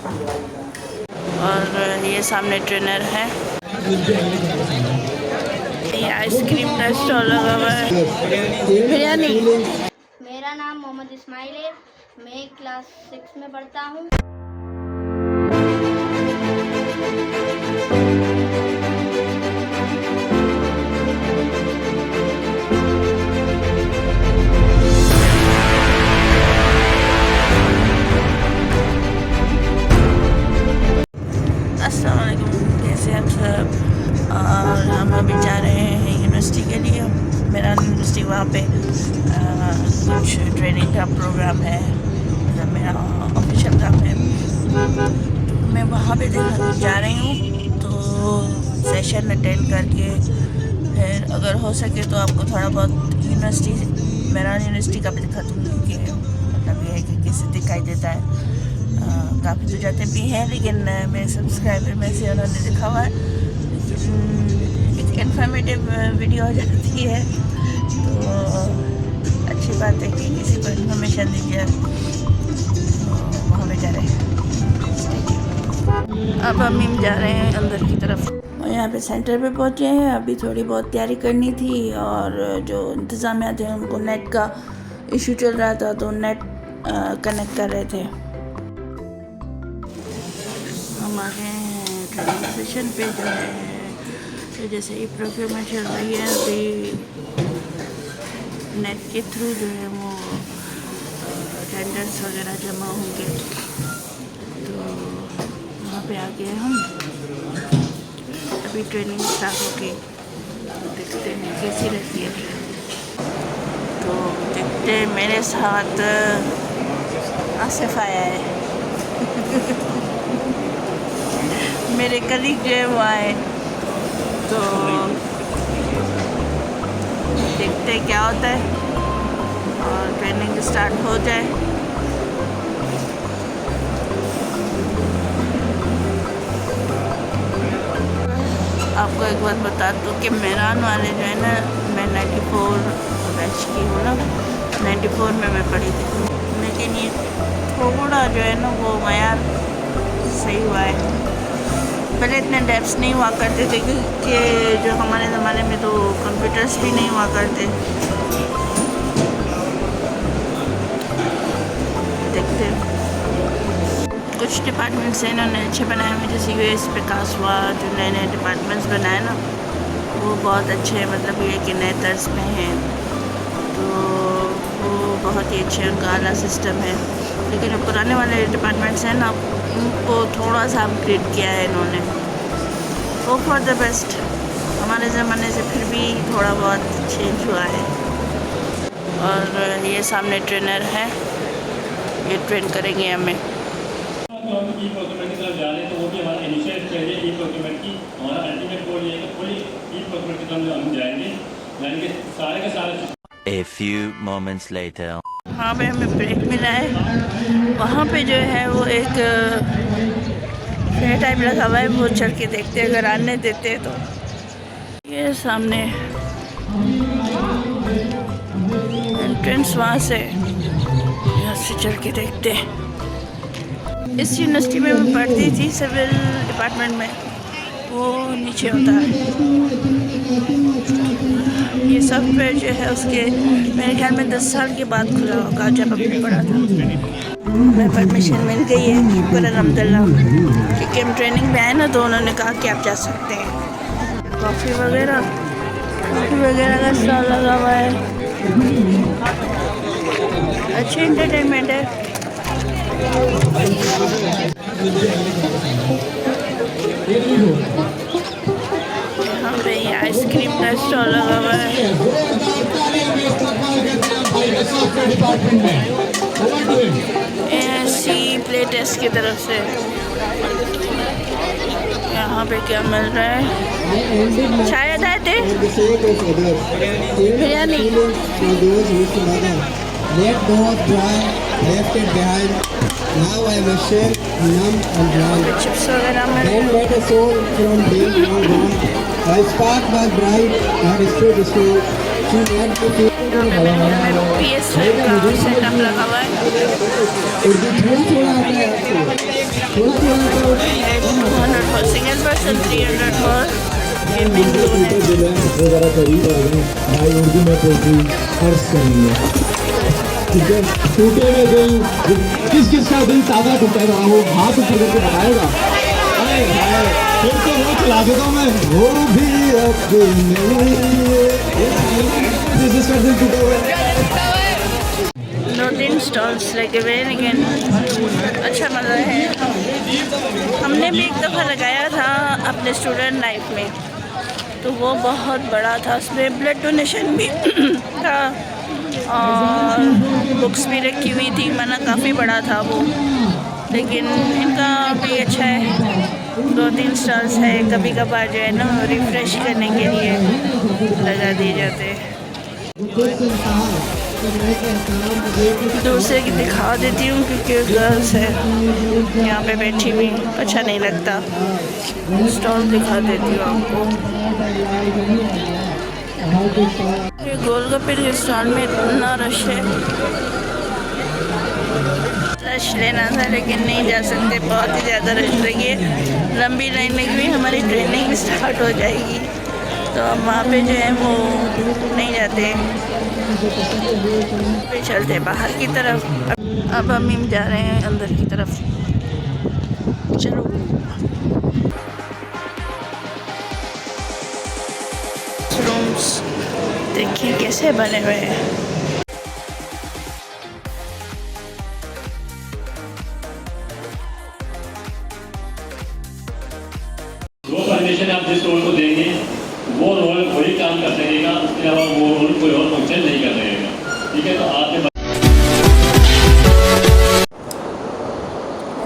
और ये सामने ट्रेनर है। ये आइसक्रीम का स्टॉल लगा हुआ है। बिरयानी। मेरा नाम मोहम्मद इस्माइल है। मैं क्लास 6 में पढ़ता हूँ। अस्सलाम वालेकुम, कैसे आप सब। और हम अभी जा रहे हैं यूनिवर्सिटी के लिए। मेरा यूनिवर्सिटी वहाँ पे कुछ ट्रेनिंग का प्रोग्राम है, मतलब मेरा ऑफिशियल काम है, तो मैं वहाँ पे जा रही हूँ। तो सेशन अटेंड करके फिर अगर हो सके तो आपको थोड़ा बहुत मेरा यूनिवर्सिटी का भी दिखा दूँगी कि मतलब ये है कि कैसे दिखाई देता है। काफ़ी तो जाते भी हैं, लेकिन मेरे सब्सक्राइबर में से उन्होंने दिखा हुआ है, लेकिन इन्फॉर्मेटिव वीडियो हो जाती है तो अच्छी बात है कि किसी को इन्फॉर्मेशन दीजिए। तो वहाँ पे जा रहे हैं। अब हम जा रहे हैं अंदर की तरफ और यहाँ पे सेंटर पे पहुँचे हैं। अभी थोड़ी बहुत तैयारी करनी थी और जो इंतज़ामिया थे उनको नेट का इशू चल रहा था, तो नेट कनेक्ट कर रहे थे। हम आ गए हैं ट्रेनिंग सेशन पे, जो है तो जैसे ही प्रोक्योरमेंट चल रही है, अभी नेट के थ्रू जो है वो टेंडर्स वगैरह जमा होंगे, तो वहाँ पे आ गए हम। अभी ट्रेनिंग स्टार्ट होगी, तो देखते हैं कैसी रहती है ट्रेनिंग। तो देखते हैं, मेरे साथ आसिफ आया है मेरे कलीग जो है वो आए, तो देखते हैं क्या होता है और ट्रेनिंग स्टार्ट हो जाए। आपको एक बात बता दूँ कि मेरान वाले जो है ना, मैं 94 बैच की हूँ ना, 94 में मैं पढ़ी थी, लेकिन ये थोड़ा जो है ना वो मयार सही हुआ है। पहले इतने डेप्स नहीं हुआ करते थे, क्योंकि जो हमारे ज़माने में तो कंप्यूटर्स भी नहीं हुआ करते। देखते कुछ डिपार्टमेंट्स हैं इन्होंने अच्छे बनाए हुए, जैसे यूएस विकास हुआ, जो नए नए डिपार्टमेंट्स बनाए ना वो बहुत अच्छे हैं, मतलब ये कि नए तर्ज में हैं, तो वो बहुत ही अच्छे, उनका आला सिस्टम है। लेकिन जो पुराने वाले डिपार्टमेंट्स हैं ना, उनको थोड़ा सा अपग्रेड किया है इन्होंने, वो फॉर द बेस्ट। हमारे ज़माने से फिर भी थोड़ा बहुत चेंज हुआ है। और ये सामने ट्रेनर है, ये ट्रेन करेंगे हमें। ई प्रोक्योरमेंट की तरफ जा रहे हैं, तो वो भी हमारा इनिशियल स्टेज है ई प्रोक्योरमेंट की। हमारा अल्टीमेट गोल ये है कि फुली ई प्रोक्योरमेंट की तरफ हम जाएंगे सारे के सारे। A few moments later. वहाँ पे हमें ब्रेक मिला है। वहाँ पे जो है वो एक फेयर टाइप लगा हुआ है, वो चढ़ के देखते हैं, अगर आने देते हैं तो। ये सामने एंट्रेंस, वहाँ से यहाँ से चढ़ के देखते हैं। इस यूनिवर्सिटी में मैं पढ़ती थी, सिविल डिपार्टमेंट में, वो नीचे होता है। ये सॉफ्टवेयर जो है उसके मेरे ख्याल में 10 साल के बाद खुला होगा, जब हमने पढ़ा था। हमें परमिशन मिल गई है, शुक्र अल्हम्दुलिल्लाह, क्योंकि हम ट्रेनिंग में आए ना, तो उन्होंने कहा कि आप जा सकते हैं। कॉफ़ी वगैरह का स्टॉल लगा हुआ है, अच्छी एंटरटेनमेंट है। यहाँ पे ये आइसक्रीम का स्टॉल लगा हुआ है। ऐसी प्ले टेस्ट की तरफ से यहाँ पे क्या मिल रहा है, शायद आए थे biryani. Now I will share numb and brown. Chips वगैरह में Then let a soul from day long gone. A spark was bright and stood still. She had to feel PS5 का सेटअप लगा हुआ है। उर्दू थोड़ा थोड़ा आता है आपको। थोड़ा थोड़ा 200 for single person, 300 for gaming zone है। वो ज़रा करीब आ गए भाई, उर्दू में पोइट्री अर्ज करेंगे, ठीक है। टूटे हुए दिल, किस किस का दिल ताज़ा टूटेगा, वो हाथ ऊपर करके बताएगा। अरे भाई फिर तो वो चला देता हूँ मैं, वो भी अपने जिसका दिल टूटा हुआ है। 2-3 स्टॉल्स लगे हुए हैं, लेकिन अच्छा मज़ा है। हमने भी एक दफ़ा लगाया था अपने स्टूडेंट लाइफ में, तो वो बहुत बड़ा था, उसमें ब्लड डोनेशन भी था और बुक्स भी रखी हुई थी, माना काफ़ी बड़ा था वो। लेकिन इनका भी अच्छा है, 2-3 स्टॉल्स है, कभी कभार जो है ना रिफ़्रेश करने के लिए लगा दिए जाते हैं। दूसरे की दिखा देती हूँ क्योंकि गर्ल्स है यहाँ पे बैठी हुई, अच्छा नहीं लगता, स्टॉल दिखा देती हूँ आपको। ये गोलगप्पे के स्टॉल में इतना रश है, रश लेना था लेकिन नहीं जा सकते, बहुत ही ज़्यादा रश लगी है, लंबी लाइन लगी हुई। हमारी ट्रेनिंग स्टार्ट हो जाएगी तो हम वहाँ पे जो है वो नहीं जाते, पे चलते बाहर की तरफ। अब हम जा रहे हैं अंदर की तरफ, चलो। रूम्स देखिए कैसे बने हुए हैं। जो परमिशन आप जिस रोल को देंगे वो रोल वही काम कर सकेगा, उसके अलावा वो रोल कोई और फंक्शन नहीं कर सकेगा, ठीक है। तो आपके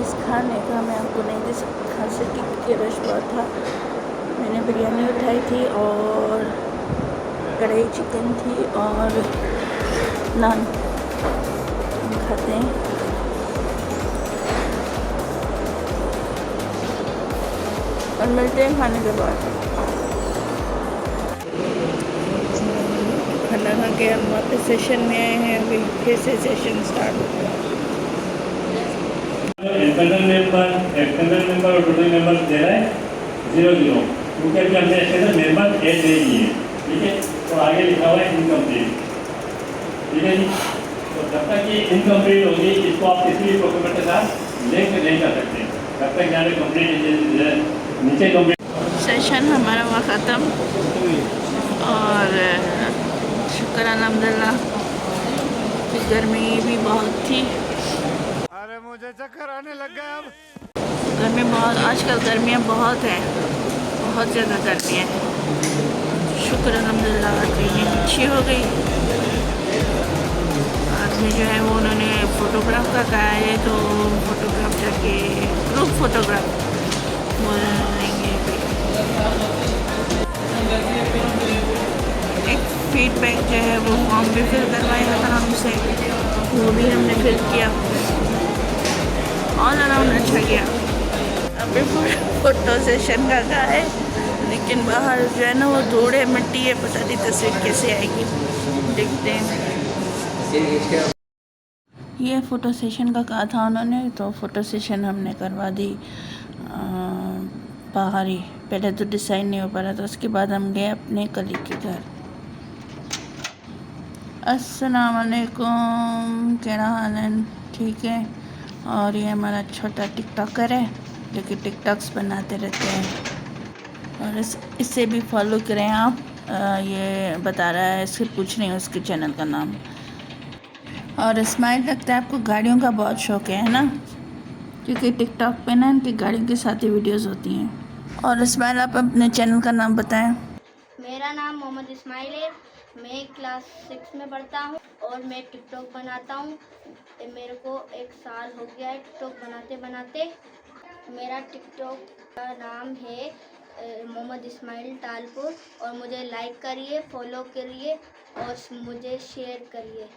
इस खाने का मैं आपको नहीं खा सकी क्योंकि रश बहुत था। मैंने बिरयानी उठाई थी और कढ़ाई चिकन थी और नान खाते हैं। और मिलते हैं खाने के बाद। खाना खा के हम वापस सेशन में आए हैं, अभी फिर से सेशन स्टार्ट हो गया। एक्सटेंडर मेंबर और टोटल मेंबर दे रहा है 0-0, क्योंकि अभी हमने एक्सटेंडर मेंबर ऐड नहीं किए, ठीक है। तो आगे लिखा हुआ है इनकम्प्लीट, ठीक है जी। तो जब तक ये इनकम्प्लीट होगी इसको आप किसी भी डॉक्यूमेंट के साथ लिंक नहीं कर सकते, जब तक यहाँ पे कम्प्लीट नीचे कम्प्लीट। सेशन हमारा हुआ ख़त्म और शुक्र अल्हम्दुलिल्लाह, गर्मी भी बहुत थी। अरे मुझे चक्कर आने लग गया अब। गर्मी बहुत, आजकल गर्मियाँ बहुत हैं, बहुत ज़्यादा गर्मी है। शुक्र अल्हम्दुलिल्लाह ट्रेनिंग अच्छी हो गई। आदमी जो है वो उन्होंने फ़ोटोग्राफ का कहा है, तो फ़ोटोग्राफ जाके ग्रुप फ़ोटोग्राफ बोलेंगे। एक फीडबैक जो है वो फॉर्म भी फिल करवाया था हमसे, वो भी हमने फिल किया, ऑल अराउंड अच्छा गया। अभी फोटो सेशन का कहा है, लेकिन बाहर जो है ना वो धूड़ है, मिट्टी है, पता नहीं तस्वीर कैसे आएगी, देखते हैं। ये फ़ोटो सेशन का कहा था उन्होंने, तो फ़ोटो सेशन हमने करवा दी बाहर ही। पहले तो डिसाइड नहीं हो पा रहा था, उसके बाद हम गए अपने कलीग के घर। अस्सलाम वालेकुम, क्या हाल है? ठीक है। और ये हमारा छोटा टिकटॉकर है जो कि टिकटॉक्स बनाते रहते हैं, और इससे भी फॉलो करें आप। ये बता रहा है, इससे पूछ रही हूँ उसके चैनल का नाम। और इस्माइल, लगता है आपको गाड़ियों का बहुत शौक़ है ना? क्योंकि टिकटॉक पे ना इनकी गाड़ियों के साथ ही वीडियोस होती हैं। और इस्माइल, आप अपने चैनल का नाम बताएं। मेरा नाम मोहम्मद इस्माइल है, मैं क्लास 6 में पढ़ता हूँ और मैं टिकटॉक बनाता हूँ। मेरे को 1 साल हो गया है टिकटॉक बनाते बनाते। मेरा टिकटॉक का नाम है मोहम्मद इस्माइल टालपुर, और मुझे लाइक करिए, फॉलो करिए और मुझे शेयर करिए।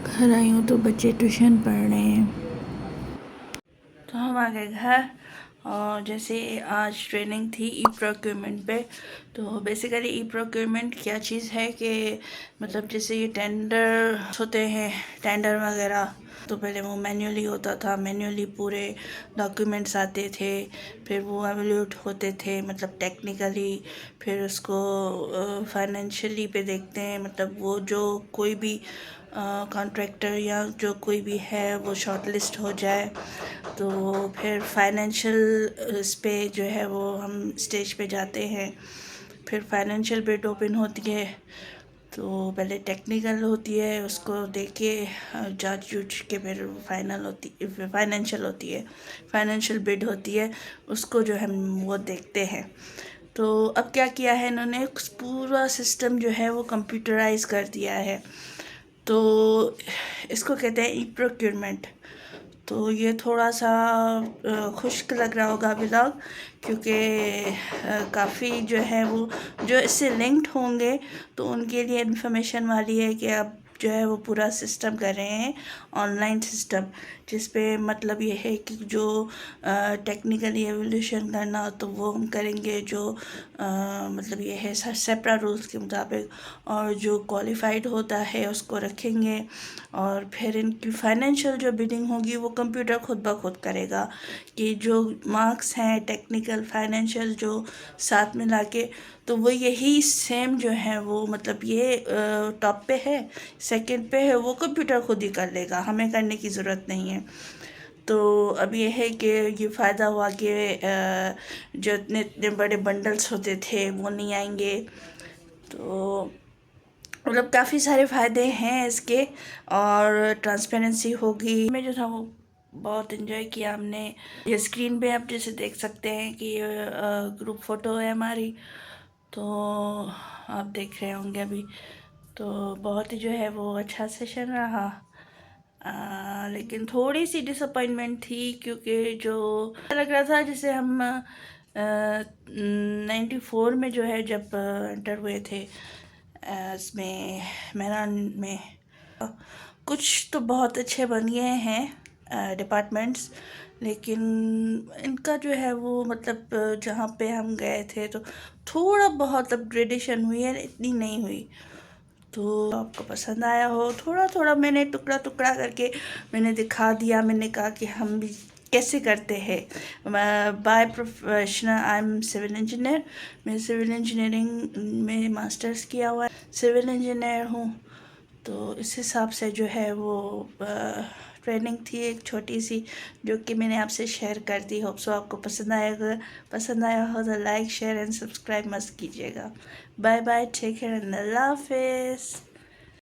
घर आई हूँ तो बच्चे ट्यूशन पढ़ रहे हैं, तो हम आ गए घर। और जैसे आज ट्रेनिंग थी ई प्रोक्योरमेंट पे, तो बेसिकली ई प्रोक्योरमेंट क्या चीज़ है कि मतलब जैसे ये टेंडर होते हैं, टेंडर वगैरह तो पहले वो मैन्युअली होता था, मैन्युअली पूरे डॉक्यूमेंट्स आते थे, फिर वो एवल्यूट होते थे मतलब टेक्निकली, फिर उसको फाइनेंशियली पे देखते हैं, मतलब वो जो कोई भी कॉन्ट्रैक्टर या जो कोई भी है वो शॉर्टलिस्ट हो जाए तो फिर फाइनेंशियल इस पे जो है वो हम स्टेज पे जाते हैं, फिर फाइनेंशियल बिड ओपन होती है तो पहले टेक्निकल होती है, उसको देख के जांच जूझ के फिर फाइनेंशियल होती है, फाइनेंशियल बिड होती है, उसको जो हम वो देखते हैं। तो अब क्या किया है इन्होंने, पूरा सिस्टम जो है वो कंप्यूटराइज कर दिया है, तो इसको कहते हैं ई प्रोक्योरमेंट। तो ये थोड़ा सा खुश्क लग रहा होगा व्लॉग, क्योंकि काफ़ी जो है वो जो इससे लिंक्ड होंगे तो उनके लिए इन्फॉर्मेशन वाली है कि अब जो है वो पूरा सिस्टम कर रहे हैं ऑनलाइन सिस्टम, जिस पे मतलब ये है कि जो टेक्निकली एवोल्यूशन करना हो तो वो हम करेंगे, जो मतलब ये है सेपरा रूल्स के मुताबिक, और जो क्वालिफाइड होता है उसको रखेंगे, और फिर इनकी फाइनेंशियल जो बिडिंग होगी वो कंप्यूटर खुद ब खुद करेगा कि जो मार्क्स हैं टेक्निकल फाइनेंशियल जो साथ में लाके, तो वो यही सेम जो है वो मतलब ये टॉप पे है, सेकंड पे है, वो कंप्यूटर खुद ही कर लेगा, हमें करने की ज़रूरत नहीं है। तो अब ये है कि ये फ़ायदा हुआ कि जो इतने इतने बड़े बंडल्स होते थे वो नहीं आएंगे, तो मतलब काफ़ी सारे फ़ायदे हैं इसके, और ट्रांसपेरेंसी होगी। मैं जो था वो बहुत इन्जॉय किया हमने। ये स्क्रीन पे आप जैसे देख सकते हैं कि ये ग्रुप फ़ोटो है हमारी, तो आप देख रहे होंगे अभी, तो बहुत ही जो है वो अच्छा सेशन रहा। लेकिन थोड़ी सी डिसअपॉइंटमेंट थी, क्योंकि जो लग रहा था जैसे हम 94 में जो है जब एंटर हुए थे इसमें मैदान में, कुछ तो बहुत अच्छे बन गए हैं डिपार्टमेंट्स, लेकिन इनका जो है वो मतलब जहाँ पे हम गए थे तो थोड़ा बहुत अपग्रेडेशन हुई है, इतनी नहीं हुई। तो आपको पसंद आया हो, थोड़ा थोड़ा मैंने टुकड़ा टुकड़ा करके मैंने दिखा दिया, मैंने कहा कि हम भी कैसे करते हैं। By professional I am civil engineer, मैं सिविल इंजीनियरिंग में मास्टर्स किया हुआ है, सिविल इंजीनियर हूँ। तो इस हिसाब से जो है वो ट्रेनिंग थी एक छोटी सी, जो कि मैंने आपसे शेयर कर दी। होप सो आपको पसंद आया हो तो लाइक शेयर एंड सब्सक्राइब मस्त कीजिएगा। Bye bye, take care and अल्लाह हाफिज़।